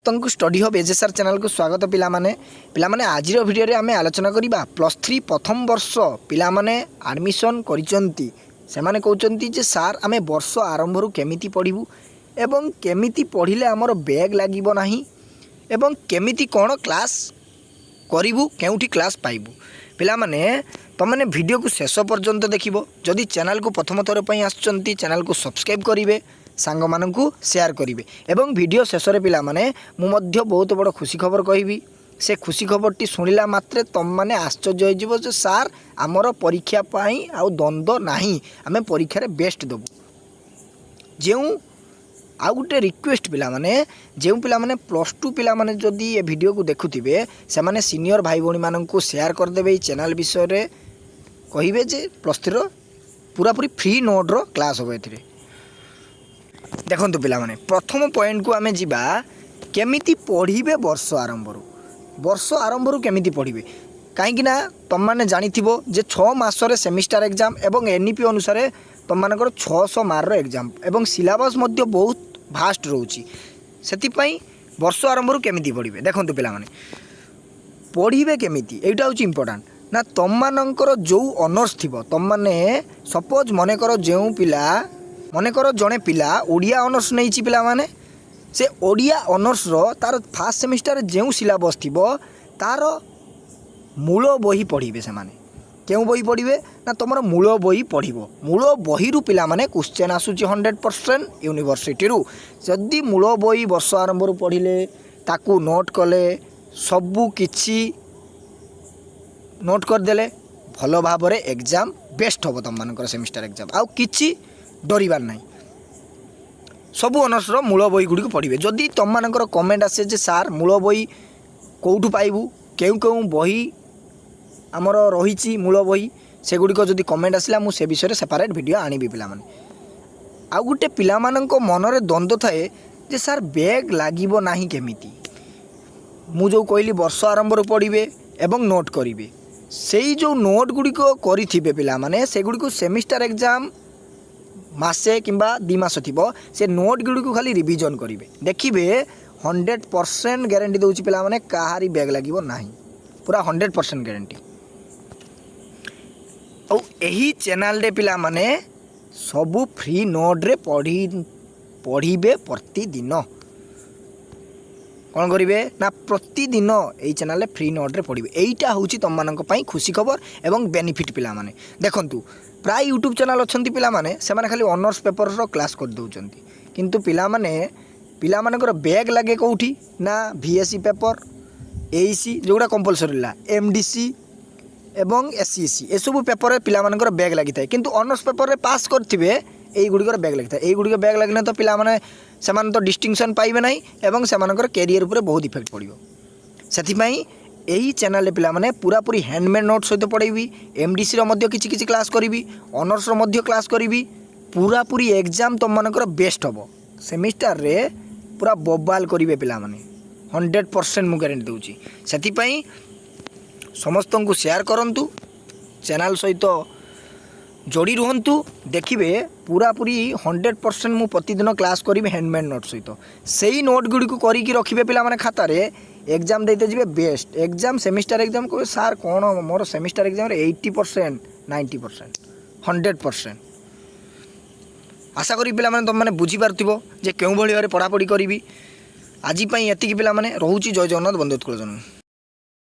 समस्त study hub एजेसार channel को स्वागत पिलामाने आज भिडियो आम आलोचना करवा +3 प्रथम वर्ष पिलामाने एडमिशन करिसेंती से माने कहउचंती जे सार आमे वर्ष आरंभ रु केमिति पढ़िबू एवं केमिति पढ़िले हमर बैग लागिबो नाही एवं केमिति कोन क्लास करिबू केउठी क्लास पाइबू पिलामाने तमने वीडियो को शेष पर्यंत देखिबो। जदि चैनल को प्रथम थर पई आछंती चैनल को सब्सक्राइब करिवे सांग मानकू शेयर करिवे एवं वीडियो शेष रे पिला माने मु मध्य बहुत बड़ खुशी खबर कहबी। से खुशी खबरटी शुणिला मात्रे तुम मैंने आश्चर्य हो जे सार आमर परीक्षा पाई आउ द्वंद्व नाही आमे परीक्षा रे बेस्ट देबू। जो आउ गोटे रिक्वेस्ट पिला माने जो पिला माने +2 पिला माने जदि ये वीडियो को देखुथिबे से माने सीनियर भाई भौणी मानकू शेयर कर देबे। ई चैनल विषय रे कहिबे जे +3 रो पूरा पूरी फ्री नोट रो क्लास होबे। एथिरे देखंतु पिला माने प्रथम पॉइंट को आमे जिबा केमिति पढ़िबे वर्ष आरंभ रु केमिति पढ़िबे कहीं ना तुम मैंने जानिथिबो जे 6 मासरे सेमिस्टर एग्जाम एवं एनईपी अनुसार तुम मानकर 600 मार्क एग्जाम एवं सिलेबस मध्य बहुत भास्ट रोची सेति पई वर्ष आरंभ रु केमिति पढ़िबे। देखंतु पिला माने पढ़िबे केमिति एटा होची इंपोर्टेंट ना तुम मानकर जो ऑनर्स थिबो तुम माने सपोज मने करो जेउ पिला मने करो जड़े पिला ओडिया ऑनर्स नहीं पिला माने से ओडिया ऑनर्स रो तार फास्ट सेमिस्टर जो सिलेबस थिबो तार मूल बही पढ़िबे। से माने केउ बही पढ़िबे ना तुमर मूल बही पढ़िबो। मूल बही रु पिला माने क्वेश्चन आसुची 100% यूनिवर्सिटी रु। जदि मूल बही वर्ष आरंभ रु पढ़िले ताकू नोट कले सबु किछि नोट कर देले भलो भाबरे एग्जाम बेस्ट होबो। तुम मानकर सेमिस्टर एग्जाम आउ किछि डरिबार नाही सबु ऑनर्स रो मूल बही गुडी को पढ़िबे। जदि तुम मानकर कमेंट आसे जे सार मूल बही कोउठु पाइबू केउ केउ बही आमर रहिछि मूल बही से गुडी को जदि कमेंट आसिला मु से विषय रे सेपरेट वीडियो आनिबी पिला माने। आ गुटे पिला माननको मनरे द्वंद्व थाए जे सार बैग लागिबो नाही केमिति। मु जो कहली वर्ष आरंभ रो पढ़िबे एवं नोट करिवे सेई जो नोट गुडी को करिथिबे पिला माने से गुडी को सेमिस्टर एग्जाम मासे किंबा 2 मास थिबो से नोट गुडी को खाली रिवीजन करिवे देखिबे 100% गारंटी दउची पिला माने काहारी बैग लागिबो नाही पूरा 100% गारंटी। और यही चैनल रे पिला माने सबु फ्री नोट रे पढ़िबे प्रतिदिन कौन करिवे ना प्रतिदिन यही चैनल रे फ्री नोट रे पढ़िबे। एईटा होची तुम मानक पई खुशी खबर एवं बेनिफिट पिला माने। देखंतु प्राय यूट्यूब चैनल अछंती पिला माने से माने खाली ऑनर्स पेपर रो क्लास कर दउचंती किंतु पिला मानकर बैग लागे कोठी ना VSC पेपर एईसी जोड़ा कंपलसरी ला MDC एवं SCC ए सब पेपर रे पिला मानकर बैग लागि थाए किंतु ऑनर्स पेपर रे पास करथिबे एई गुडी कर बैग लागि थाए। एई गुडी बैग लागने तो पिला माने समान तो डिस्टिंक्शन पाइबे नाही एवं सेमानकर कैरियर ऊपर बहुत इफेक्ट पड़िबो। सेथि पई एही चैनल रे पिला माने पूरा पूरी हैंडमेड नोट सहित पढ़ेबी MDC रो मध्य किछि किछि क्लास करिवि ऑनर्स रो मध्य क्लास करिवि पूरा पूरी एग्जाम तुम मानकर बेस्ट हबो। सेमिस्टर रे पूरा बबाल करिवे पिला माने 100% मु गारंटी दउची। सेथि पई समस्त को शेयर करंतु चैनल सहित जोड़ी रुहंतु देखिए पूरा पूरी 100% मु प्रतिदिन क्लास करी हैंडमेड नोट सहित सेही नोट गुडी को करी रखिबे पिला माने खाता रे एग्जाम देते जिवे बेस्ट एग्जाम सेमिस्टर एग्जाम को सार कोन मोर सेमिस्टर एग्जाम रे 80% 90% 100% आशा करी पिला माने तुम माने बुझी पारथिबो जे केउ भली भारे पढ़ा पढ़ी करिवि। आज पई एतिकी पिला माने रहूची जय जगन्नाथ बंदे उत्कल जन्म।